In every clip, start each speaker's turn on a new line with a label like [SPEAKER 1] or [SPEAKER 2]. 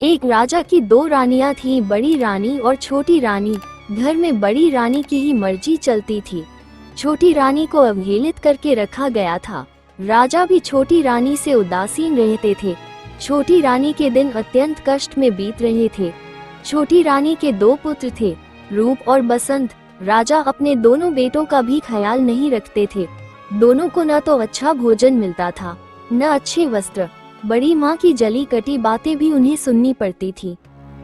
[SPEAKER 1] एक राजा की दो रानियां थीं, बड़ी रानी और छोटी रानी। घर में बड़ी रानी की ही मर्जी चलती थी। छोटी रानी को अवहेलित करके रखा गया था। राजा भी छोटी रानी से उदासीन रहते थे। छोटी रानी के दिन अत्यंत कष्ट में बीत रहे थे। छोटी रानी के दो पुत्र थे, रूप और बसंत। राजा अपने दोनों बेटों का भी ख्याल नहीं रखते थे। दोनों को न तो अच्छा भोजन मिलता था, न अच्छे वस्त्र। बड़ी माँ की जली कटी बातें भी उन्हें सुननी पड़ती थी।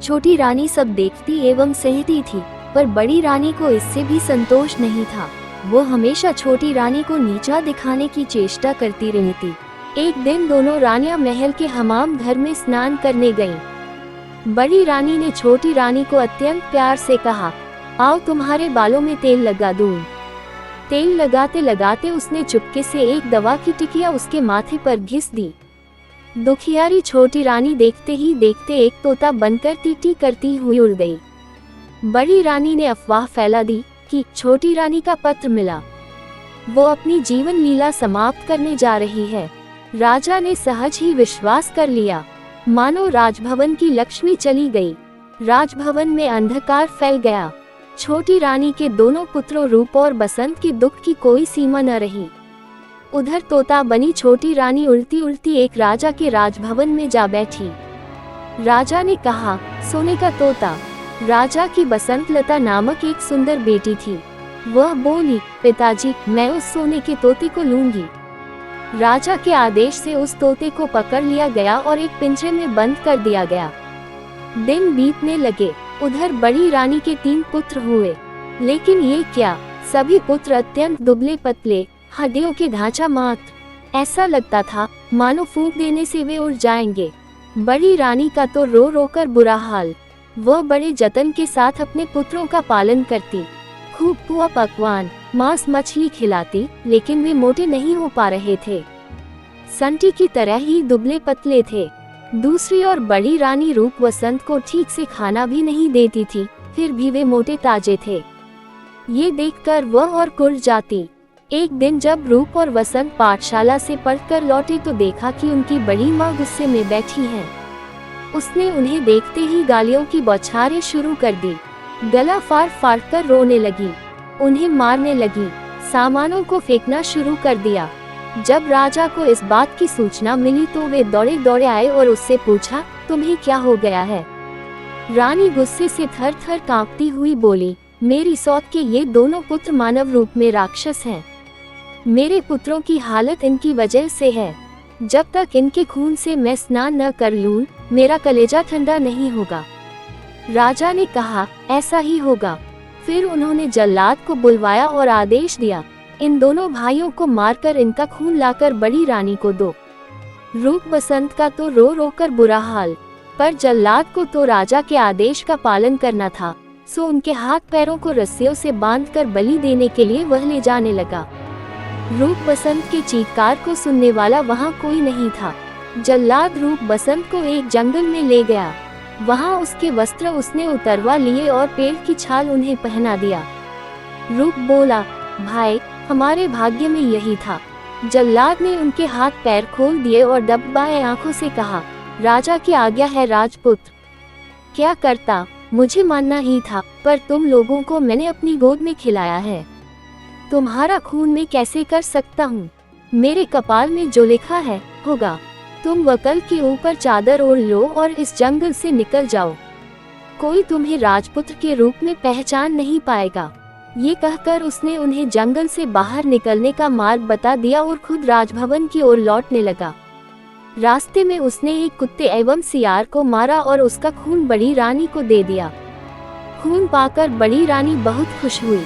[SPEAKER 1] छोटी रानी सब देखती एवं सहती थी, पर बड़ी रानी को इससे भी संतोष नहीं था। वो हमेशा छोटी रानी को नीचा दिखाने की चेष्टा करती रहती। एक दिन दोनों रानियां महल के हमाम घर में स्नान करने गईं। बड़ी रानी ने छोटी रानी को अत्यंत प्यार से कहा, आओ तुम्हारे बालों में तेल लगा दूं। तेल लगाते लगाते उसने चुपके से एक दवा की टिकिया उसके माथे पर घिस दी। दुखियारी छोटी रानी देखते ही देखते एक तोता बनकर टीटी करती हुई उड़ गई। बड़ी रानी ने अफवाह फैला दी कि छोटी रानी का पत्र मिला, वो अपनी जीवन लीला समाप्त करने जा रही है। राजा ने सहज ही विश्वास कर लिया, मानो राजभवन की लक्ष्मी चली गई। राजभवन में अंधकार फैल गया। छोटी रानी के दोनों पुत्रों रूप और बसंत की दुख की कोई सीमा न रही। उधर तोता बनी छोटी रानी उड़ती उड़ती एक राजा के राजभवन में जा बैठी। राजा ने कहा, सोने का तोता। राजा की बसंत लता नामक एक सुंदर बेटी थी। वह बोली, पिताजी, मैं उस सोने के तोते को लूंगी। राजा के आदेश से उस तोते को पकड़ लिया गया और एक पिंजरे में बंद कर दिया गया। दिन बीतने लगे। उधर बड़ी रानी के 3 पुत्र हुए, लेकिन ये क्या, सभी पुत्र अत्यंत दुबले पतले, हड्डियों के ढांचा मात्र। ऐसा लगता था मानो फूंक देने से वे उड़ जाएंगे। बड़ी रानी का तो रो रो कर बुरा हाल। वह बड़े जतन के साथ अपने पुत्रों का पालन करती, खूब पुआ पकवान, मांस मछली खिलाती, लेकिन वे मोटे नहीं हो पा रहे थे। संटी की तरह ही दुबले पतले थे। दूसरी और बड़ी रानी रूप वसंत को ठीक से खाना भी नहीं देती थी, फिर भी वे मोटे ताजे थे। ये देखकर वह और कुढ़ जाती। एक दिन जब रूप और वसंत पाठशाला से पढ़कर लौटे तो देखा कि उनकी बड़ी माँ गुस्से में बैठी है। उसने उन्हें देखते ही गालियों की बौछारें शुरू कर दी। गला फाड़ फाड़ कर रोने लगी, उन्हें मारने लगी, सामानों को फेंकना शुरू कर दिया। जब राजा को इस बात की सूचना मिली तो वे दौड़े दौड़े आए और उससे पूछा, तुम्हें क्या हो गया है? रानी गुस्से से थर थर कांपती हुई बोली, मेरी सौत के ये दोनों पुत्र मानव रूप में राक्षस हैं। मेरे पुत्रों की हालत इनकी वजह से है। जब तक इनके खून से मैं स्नान न कर लूं, मेरा कलेजा ठंडा नहीं होगा। राजा ने कहा, ऐसा ही होगा। फिर उन्होंने जल्लाद को बुलवाया और आदेश दिया, इन दोनों भाइयों को मारकर इनका खून लाकर बड़ी रानी को दो। रूप बसंत का तो रो रो कर बुरा हाल, पर जल्लाद को तो राजा के आदेश का पालन करना था, सो उनके हाथ पैरों को रस्सियों से बांधकर बलि देने के लिए वह ले जाने लगा। रूप बसंत के चीत्कार को सुनने वाला वहाँ कोई नहीं था। जल्लाद रूप बसंत को एक जंगल में ले गया। वहाँ उसके वस्त्र उसने उतरवा लिए और पेड़ की छाल उन्हें पहना दिया। रूप बोला, भाई, हमारे भाग्य में यही था। जल्लाद ने उनके हाथ पैर खोल दिए और दबदबाए आंखों से कहा, राजा की आज्ञा है राजपुत्र। क्या करता, मुझे मानना ही था, पर तुम लोगों को मैंने अपनी गोद में खिलाया है। तुम्हारा खून मैं कैसे कर सकता हूँ? मेरे कपाल में जो लिखा है होगा। तुम वकल के ऊपर चादर ओढ़ लो और इस जंगल से निकल जाओ। कोई तुम्हें राजपुत्र के रूप में पहचान नहीं पाएगा। ये कहकर उसने उन्हें जंगल से बाहर निकलने का मार्ग बता दिया और खुद राजभवन की ओर लौटने लगा। रास्ते में उसने एक कुत्ते एवं सियार को मारा और उसका खून बड़ी रानी को दे दिया। खून पाकर बड़ी रानी बहुत खुश हुई।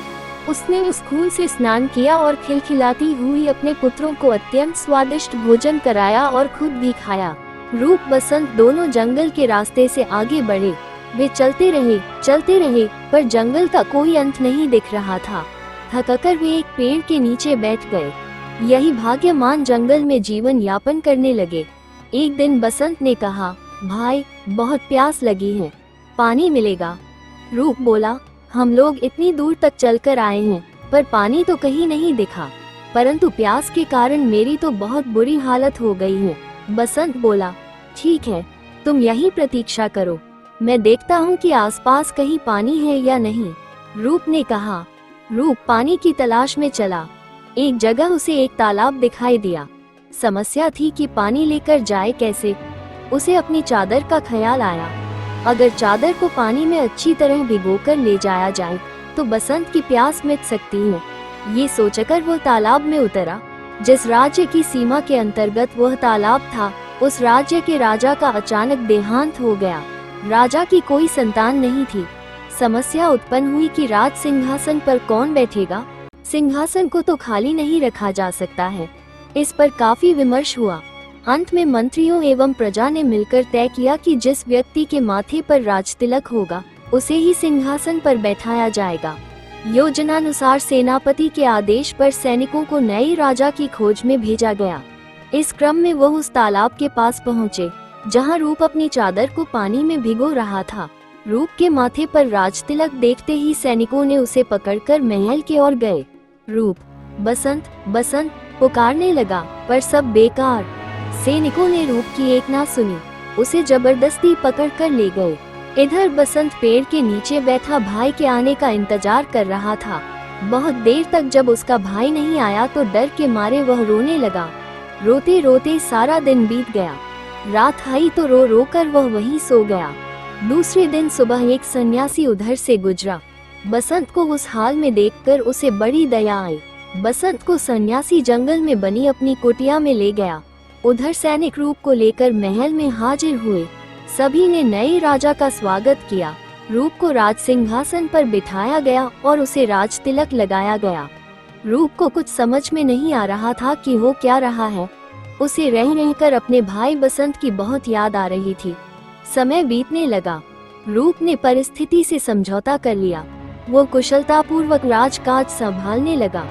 [SPEAKER 1] उसने उस खून से स्नान किया और खिलखिलाती हुई अपने पुत्रों को अत्यंत स्वादिष्ट भोजन कराया और खुद भी खाया। रूप बसंत दोनों जंगल के रास्ते से आगे बढ़े। वे चलते रहे, पर जंगल का कोई अंत नहीं दिख रहा था। थककर वे एक पेड़ के नीचे बैठ गए। यही भाग्यमान जंगल में जीवन यापन करने लगे। एक दिन बसंत ने कहा, भाई, बहुत प्यास लगी है, पानी मिलेगा? रूप बोला, हम लोग इतनी दूर तक चलकर आए हैं, पर पानी तो कहीं नहीं दिखा, परंतु प्यास के कारण मेरी तो बहुत बुरी हालत हो गई है। बसंत बोला, ठीक है, तुम यहीं प्रतीक्षा करो, मैं देखता हूँ कि आसपास कहीं पानी है या नहीं। रूप ने कहा। रूप पानी की तलाश में चला। एक जगह उसे एक तालाब दिखाई दिया। समस्या थी कि पानी लेकर जाए कैसे। उसे अपनी चादर का ख्याल आया। अगर चादर को पानी में अच्छी तरह भिगोकर ले जाया जाए तो बसंत की प्यास मिट सकती है। ये सोचकर वो तालाब में उतरा। जिस राज्य की सीमा के अंतर्गत वह तालाब था, उस राज्य के राजा का अचानक देहांत हो गया। राजा की कोई संतान नहीं थी। समस्या उत्पन्न हुई कि राज सिंहासन पर कौन बैठेगा। सिंहासन को तो खाली नहीं रखा जा सकता है। इस पर काफी विमर्श हुआ। अंत में मंत्रियों एवं प्रजा ने मिलकर तय किया कि जिस व्यक्ति के माथे पर राजतिलक होगा उसे ही सिंहासन पर बैठाया जाएगा। योजनानुसार सेनापति के आदेश पर सैनिकों को नए राजा की खोज में भेजा गया। इस क्रम में वह उस तालाब के पास पहुँचे जहाँ रूप अपनी चादर को पानी में भिगो रहा था। रूप के माथे पर राजतिलक देखते ही सैनिकों ने उसे पकड़कर महल की ओर गए। रूप बसंत बसंत पुकारने लगा, पर सब बेकार। सैनिकों ने रूप की एक ना सुनी, उसे जबरदस्ती पकड़कर ले गए। इधर बसंत पेड़ के नीचे बैठा भाई के आने का इंतजार कर रहा था। बहुत देर तक जब उसका भाई नहीं आया तो डर के मारे वह रोने लगा। रोते रोते सारा दिन बीत गया। रात आई तो रो रो कर वह वहीं सो गया। दूसरे दिन सुबह एक सन्यासी उधर से गुजरा। बसंत को उस हाल में देखकर उसे बड़ी दया आई। बसंत को सन्यासी जंगल में बनी अपनी कुटिया में ले गया। उधर सैनिक रूप को लेकर महल में हाजिर हुए। सभी ने नए राजा का स्वागत किया। रूप को राज सिंहासन पर बिठाया गया और उसे राज तिलक लगाया गया। रूप को कुछ समझ में नहीं आ रहा था कि हो क्या रहा है। उसे रह रहकर अपने भाई बसंत की बहुत याद आ रही थी। समय बीतने लगा। रूप ने परिस्थिति से समझौता कर लिया। वो कुशलतापूर्वक राजकाज संभालने लगा।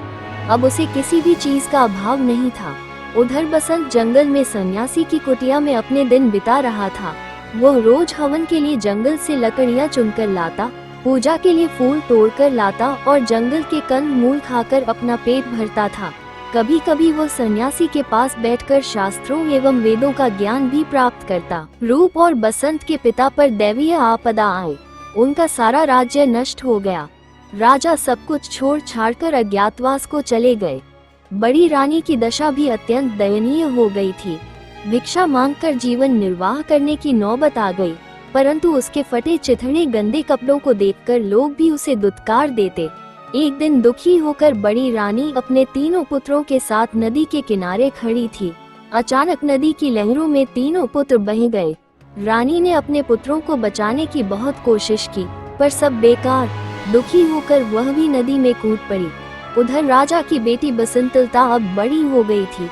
[SPEAKER 1] अब उसे किसी भी चीज का अभाव नहीं था। उधर बसंत जंगल में सन्यासी की कुटिया में अपने दिन बिता रहा था। वह रोज हवन के लिए जंगल से लकड़ियां चुनकर लाता, पूजा के लिए फूल तोड़कर लाता और जंगल के कंद मूल खाकर अपना पेट भरता था। कभी कभी वह सन्यासी के पास बैठकर शास्त्रों एवं वेदों का ज्ञान भी प्राप्त करता। रूप और बसंत के पिता पर दैवीय आपदा आई। उनका सारा राज्य नष्ट हो गया। राजा सब कुछ छोड़ छाड़कर अज्ञातवास को चले गए। बड़ी रानी की दशा भी अत्यंत दयनीय हो गई थी। भिक्षा मांगकर जीवन निर्वाह करने की नौबत आ गई, परंतु उसके फटे चिथड़े गंदे कपड़ों को देखकर लोग भी उसे दुत्कार देते। एक दिन दुखी होकर बड़ी रानी अपने तीनों पुत्रों के साथ नदी के किनारे खड़ी थी। अचानक नदी की लहरों में तीनों पुत्र बह गए। रानी ने अपने पुत्रों को बचाने की बहुत कोशिश की, पर सब बेकार। दुखी होकर वह भी नदी में कूद पड़ी। उधर राजा की बेटी बसंतलता अब बड़ी हो गई थी।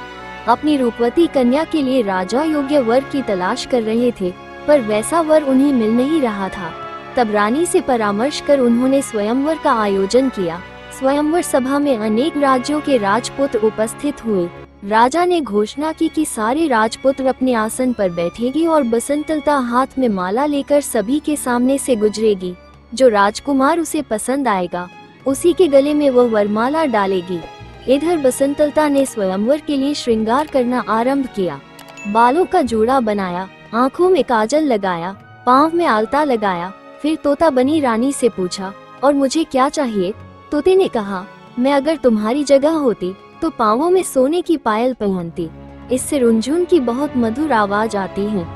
[SPEAKER 1] अपनी रूपवती कन्या के लिए राजा योग्य वर की तलाश कर रहे थे, पर वैसा वर उन्हें मिल नहीं रहा था। तब रानी से परामर्श कर उन्होंने स्वयंवर का आयोजन किया। स्वयंवर सभा में अनेक राज्यों के राजपुत्र उपस्थित हुए। राजा ने घोषणा की कि सारे राजपुत्र अपने आसन पर बैठेगी और बसंतलता हाथ में माला लेकर सभी के सामने से गुजरेगी। जो राजकुमार उसे पसंद आएगा उसी के गले में वह वरमाला डालेगी। इधर बसंतलता ने स्वयंवर के लिए श्रृंगार करना आरंभ किया। बालों का जूड़ा बनाया, आँखों में काजल लगाया, पाँव में आलता लगाया। फिर तोता बनी रानी से पूछा, और मुझे क्या चाहिए? तोते ने कहा, मैं अगर तुम्हारी जगह होती तो पाँवों में सोने की पायल पहनती। इससे रुनझुन की बहुत मधुर आवाज आती है।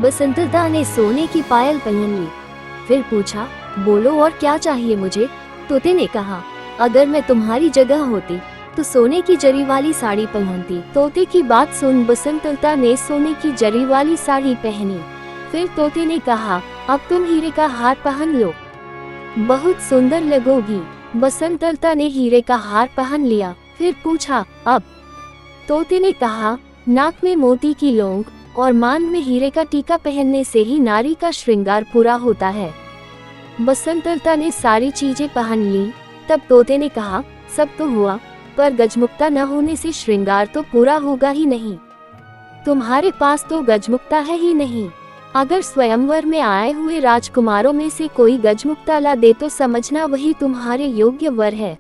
[SPEAKER 1] बसंतलता ने सोने की पायल पहन ली। फिर पूछा, बोलो और क्या चाहिए मुझे? तोते ने कहा, अगर मैं तुम्हारी जगह होती तो सोने की जरी वाली साड़ी पहनती। तोते की बात सुन बसंतलता ने सोने की जरी वाली साड़ी पहनी। फिर तोते ने कहा, अब तुम हीरे का हार पहन लो, बहुत सुंदर लगोगी। बसंतलता ने हीरे का हार पहन लिया। फिर पूछा, अब? तोते ने कहा, नाक में मोती की लौंग और मांग में हीरे का टीका पहनने से ही नारी का श्रृंगार पूरा होता है। बसंतलता ने सारी चीजें पहन ली। तब तोते ने कहा, सब तो हुआ, पर गजमुक्ता न होने से श्रृंगार तो पूरा होगा ही नहीं। तुम्हारे पास तो गजमुक्ता है ही नहीं। अगर स्वयंवर में आए हुए राजकुमारों में से कोई गजमुक्ता ला दे तो समझना वही तुम्हारे योग्य वर है।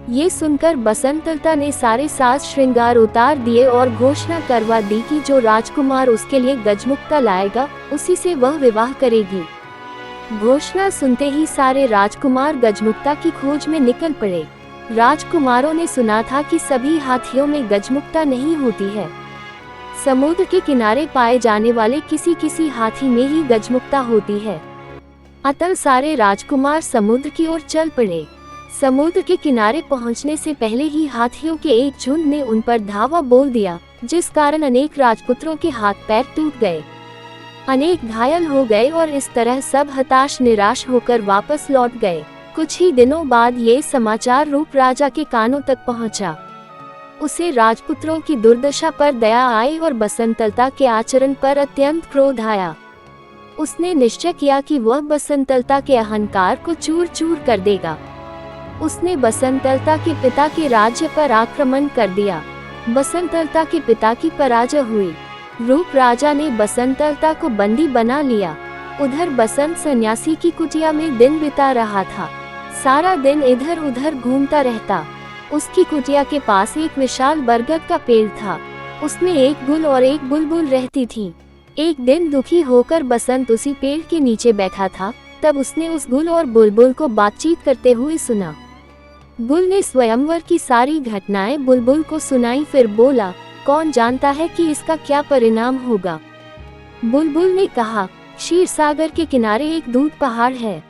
[SPEAKER 1] ये सुनकर बसंतलता ने सारे साज श्रृंगार उतार दिए और घोषणा करवा दी कि जो राजकुमार उसके लिए गजमुक्ता लाएगा उसी से वह विवाह करेगी। घोषणा सुनते ही सारे राजकुमार गजमुक्ता की खोज में निकल पड़े। राजकुमारों ने सुना था कि सभी हाथियों में गजमुक्ता नहीं होती है। समुद्र के किनारे पाए जाने वाले किसी किसी हाथी में ही गजमुक्ता होती है। अतः सारे राजकुमार समुद्र की ओर चल पड़े। समुद्र के किनारे पहुंचने से पहले ही हाथियों के एक झुंड ने उन पर धावा बोल दिया, जिस कारण अनेक राजपुत्रों के हाथ पैर टूट गए, अनेक घायल हो गए और इस तरह सब हताश निराश होकर वापस लौट गए। कुछ ही दिनों बाद ये समाचार रूप राजा के कानों तक पहुंचा। उसे राजपुत्रों की दुर्दशा पर दया आई और बसंतलता के आचरण पर अत्यंत क्रोध आया। उसने निश्चय किया कि वह बसंतलता के अहंकार को चूर चूर कर देगा। उसने बसंतलता के पिता के राज्य पर आक्रमण कर दिया। बसंतलता के पिता की पराजय हुई। रूप राजा ने बसंतलता को बंदी बना लिया। उधर बसंत सन्यासी की कुटिया में दिन बिता रहा था। सारा दिन इधर उधर घूमता रहता। उसकी कुटिया के पास एक विशाल बरगद का पेड़ था। उसमें एक गुल और एक बुलबुल रहती थी। एक दिन दुखी होकर बसंत उसी पेड़ के नीचे बैठा था। तब उसने उस गुल और बुलबुल को बातचीत करते हुए सुना। गुल ने स्वयंवर की सारी घटनाएं बुलबुल को सुनाई, फिर बोला, कौन जानता है कि इसका क्या परिणाम होगा। बुलबुल ने कहा, क्षीर सागर के किनारे एक दूध पहाड़ है।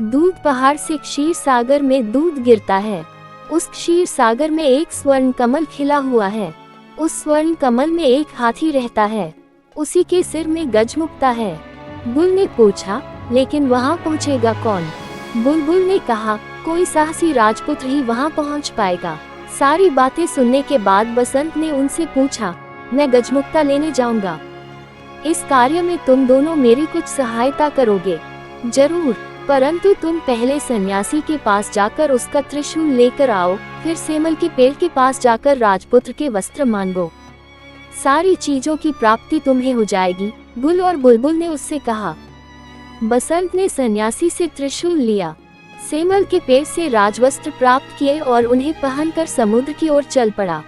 [SPEAKER 1] दूध पहाड़ से क्षीर सागर में दूध गिरता है। उस क्षीर सागर में एक स्वर्ण कमल खिला हुआ है। उस स्वर्ण कमल में एक हाथी रहता है। उसी के सिर में गजमुक्ता है। गुल ने पूछा, लेकिन वहाँ पहुँचेगा कौन? बुलबुल ने कहा, कोई साहसी राजपुत्र ही वहाँ पहुँच पाएगा। सारी बातें सुनने के बाद बसंत ने उनसे पूछा, मैं गजमुक्ता लेने जाऊंगा। इस कार्य में तुम दोनों मेरी कुछ सहायता करोगे? जरूर, परंतु तुम पहले सन्यासी के पास जाकर उसका त्रिशूल लेकर आओ, फिर सेमल के पेड़ के पास जाकर राजपुत्र के वस्त्र मांगो। सारी चीजों की प्राप्ति तुम्हें हो जाएगी। गुल और बुलबुल ने उससे कहा। बसंत ने सन्यासी से त्रिशूल लिया, सेमल के पेड़ से राजवस्त्र प्राप्त किए और उन्हें पहनकर समुद्र की ओर चल पड़ा।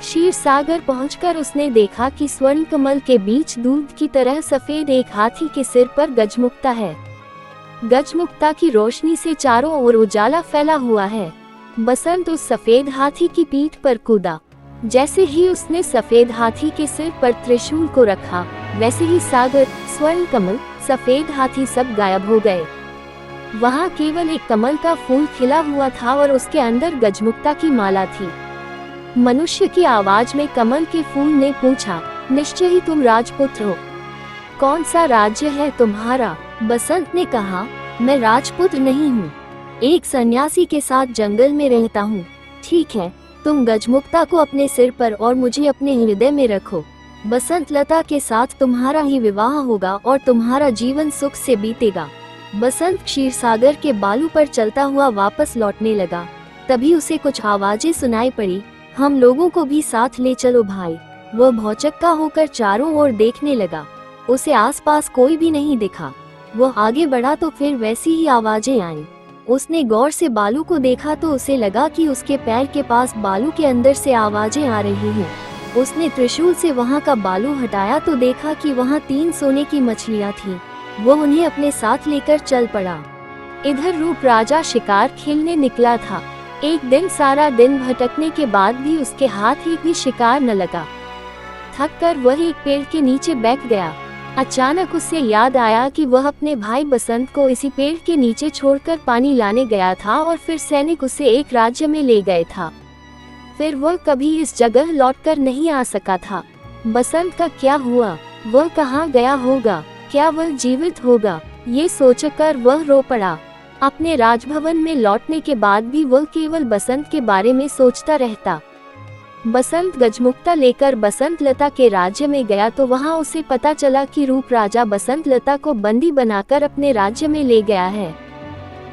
[SPEAKER 1] क्षीर सागर पहुंचकर उसने देखा कि स्वर्ण कमल के बीच दूध की तरह सफेद एक हाथी के सिर पर गजमुक्ता है। गजमुक्ता की रोशनी से चारों ओर उजाला फैला हुआ है। बसंत उस सफेद हाथी की पीठ पर कूदा। जैसे ही उसने सफेद हाथी के सिर पर त्रिशूल को रखा, वैसे ही सागर, स्वर्ण कमल, सफेद हाथी सब गायब हो गए। वहाँ केवल एक कमल का फूल खिला हुआ था और उसके अंदर गजमुक्ता की माला थी। मनुष्य की आवाज में कमल के फूल ने पूछा, निश्चय ही तुम राजपुत्र हो। कौन सा राज्य है तुम्हारा? बसंत ने कहा, मैं राजपुत्र नहीं हूँ, एक सन्यासी के साथ जंगल में रहता हूँ। ठीक है, तुम गजमुक्ता को अपने सिर पर और मुझे अपने हृदय में रखो। बसंत लता के साथ तुम्हारा ही विवाह होगा और तुम्हारा जीवन सुख से बीतेगा। बसंत क्षीर सागर के बालू पर चलता हुआ वापस लौटने लगा। तभी उसे कुछ आवाजें सुनाई पड़ी, हम लोगों को भी साथ ले चलो भाई। वह भौचक्का होकर चारों ओर देखने लगा। उसे आसपास कोई भी नहीं दिखा। वह आगे बढ़ा तो फिर वैसी ही आवाजें आईं। उसने गौर से बालू को देखा तो उसे लगा कि उसके पैर के पास बालू के अंदर से आवाजें आ रही हैं। उसने त्रिशूल से वहां का बालू हटाया तो देखा कि वहां 3 सोने की मछलियां थीं। वो उन्हें अपने साथ लेकर चल पड़ा। इधर रूप राजा शिकार खेलने निकला था। एक दिन सारा दिन भटकने के बाद भी उसके हाथ एक भी शिकार न लगा। थक कर वह एक पेड़ के नीचे बैठ गया। अचानक उसे याद आया कि वह अपने भाई बसंत को इसी पेड़ के नीचे छोड़कर पानी लाने गया था और फिर सैनिक उसे एक राज्य में ले गए था। फिर वह कभी इस जगह लौटकर नहीं आ सका था। बसंत का क्या हुआ? वह कहाँ गया होगा? क्या वह जीवित होगा? ये सोचकर वह रो पड़ा। अपने राजभवन में लौटने के बाद भी वह केवल बसंत के बारे में सोचता रहता। बसंत गजमुक्ता लेकर बसंत लता के राज्य में गया तो वहां उसे पता चला कि रूप राजा बसंत लता को बंदी बनाकर अपने राज्य में ले गया है।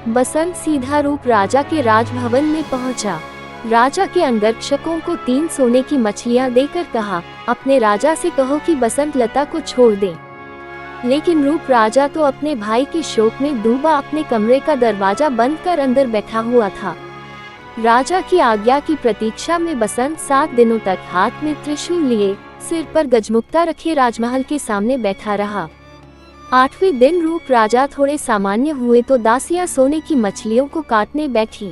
[SPEAKER 1] बसंत सीधा रूप राजा के राजभवन में पहुंचा। राजा के अंगरक्षकों को 3 सोने की मछलियां देकर कहा, अपने राजा से कहो कि बसंत लता को छोड़ दे। लेकिन रूप राजा तो अपने भाई के शोक में डूबा अपने कमरे का दरवाजा बंद कर अंदर बैठा हुआ था। राजा की आज्ञा की प्रतीक्षा में बसंत 7 दिनों तक हाथ में त्रिशूल लिए, सिर पर गजमुक्ता रखे राजमहल के सामने बैठा रहा। 8वें दिन रूप राजा थोड़े सामान्य हुए तो दासियां सोने की मछलियों को काटने बैठी।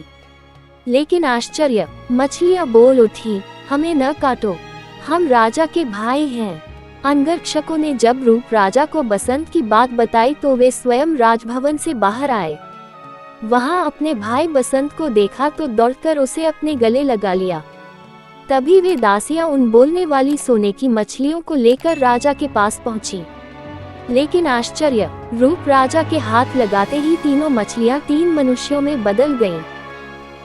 [SPEAKER 1] लेकिन आश्चर्य, मछलियां बोल उठी, हमें न काटो, हम राजा के भाई हैं। अंगरक्षकों ने जब रूप राजा को बसंत की बात बताई तो वे स्वयं राजभवन से बाहर आए। वहां अपने भाई बसंत को देखा तो दौड़कर उसे अपने गले लगा लिया। तभी वे दासियां उन बोलने वाली सोने की मछलियों को लेकर राजा के पास पहुंची। लेकिन आश्चर्य, रूप राजा के हाथ लगाते ही तीनों मछलियां 3 मनुष्यों में बदल गईं।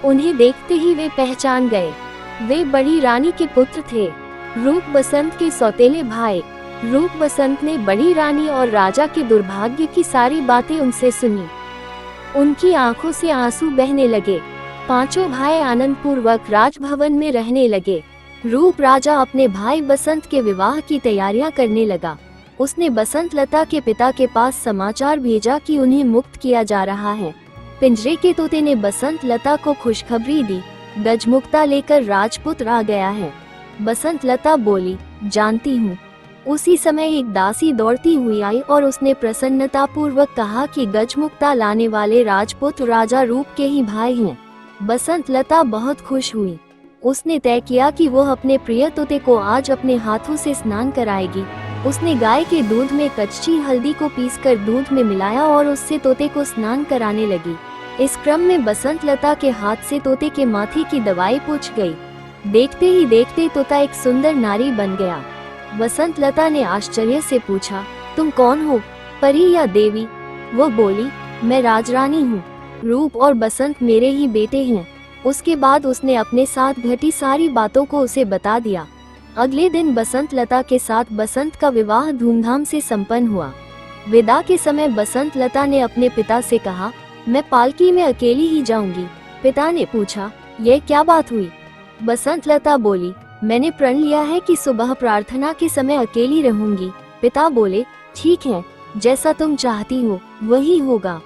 [SPEAKER 1] उन्हें देखते ही वे पहचान गए, वे बड़ी रानी के पुत्र थे, रूप बसंत के सौतेले भाई। रूप बसंत ने बड़ी रानी और राजा के दुर्भाग्य की सारी बातें उनसे सुनी। उनकी आंखों से आंसू बहने लगे। पांचों भाई आनंद पूर्वक राजभवन में रहने लगे। रूप राजा अपने भाई बसंत के विवाह की तैयारियां करने लगा। उसने बसंत लता के पिता के पास समाचार भेजा कि उन्हें मुक्त किया जा रहा है। पिंजरे के तोते ने बसंत लता को खुशखबरी दी, गजमुक्ता लेकर राजपुत्र आ गया है। बसंत लता बोली, जानती हूँ। उसी समय एक दासी दौड़ती हुई आई और उसने प्रसन्नता पूर्वक कहा कि गजमुक्ता लाने वाले राजपुत्र राजा रूप के ही भाई हैं। बसंत लता बहुत खुश हुई। उसने तय किया कि वो अपने प्रिय तोते को आज अपने हाथों से स्नान कराएगी। उसने गाय के दूध में कच्ची हल्दी को पीसकर दूध में मिलाया और उससे तोते को स्नान कराने लगी। इस क्रम में बसंत लता के हाथ से तोते के माथे की दवाई पूछ गई। देखते ही देखते तोता एक सुंदर नारी बन गया। बसंत लता ने आश्चर्य से पूछा, तुम कौन हो, परी या देवी? वो बोली, मैं राजरानी हूँ। रूप और बसंत मेरे ही बेटे हैं। उसके बाद उसने अपने साथ घटी सारी बातों को उसे बता दिया। अगले दिन बसंत लता के साथ बसंत का विवाह धूमधाम से संपन्न हुआ। विदा के समय बसंत लता ने अपने पिता से कहा, मैं पालकी में अकेली ही जाऊंगी। पिता ने पूछा, यह क्या बात हुई? बसंत लता बोली, मैंने प्रण लिया है कि सुबह प्रार्थना के समय अकेली रहूंगी। पिता बोले, ठीक है, जैसा तुम चाहती हो वही होगा।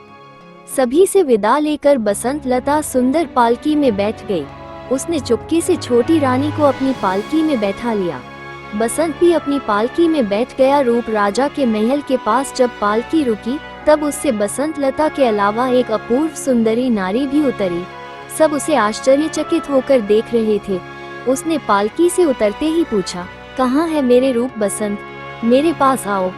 [SPEAKER 1] सभी से विदा लेकर बसंत लता सुंदर पालकी में बैठ गई। उसने चुपके से छोटी रानी को अपनी पालकी में बैठा लिया। बसंत भी अपनी पालकी में बैठ गया। रूप राजा के महल के पास जब पालकी रुकी तब उससे बसंत लता के अलावा एक अपूर्व सुंदरी नारी भी उतरी। सब उसे आश्चर्यचकित होकर देख रहे थे। उसने पालकी से उतरते ही पूछा, कहाँ है मेरे रूप बसंत, मेरे पास आओ।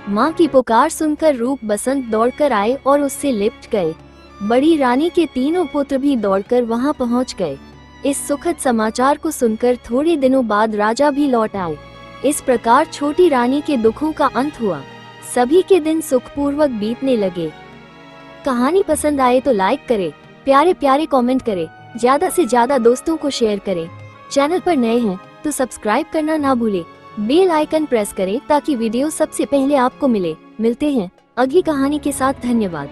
[SPEAKER 1] माँ की पुकार सुनकर रूप बसंत दौड़कर आए और उससे लिपट गए। बड़ी रानी के तीनों पुत्र भी दौड़कर वहाँ पहुँच गए। इस सुखद समाचार को सुनकर थोड़े दिनों बाद राजा भी लौट आए। इस प्रकार छोटी रानी के दुखों का अंत हुआ। सभी के दिन सुखपूर्वक बीतने लगे। कहानी पसंद आए तो लाइक करें, प्यारे प्यारे कमेंट करें, ज्यादा से ज्यादा दोस्तों को शेयर करें। चैनल पर नए हैं तो सब्सक्राइब करना ना भूलें। बेल आइकन प्रेस करें ताकि वीडियो सबसे पहले आपको मिले। मिलते हैं अगली कहानी के साथ। धन्यवाद।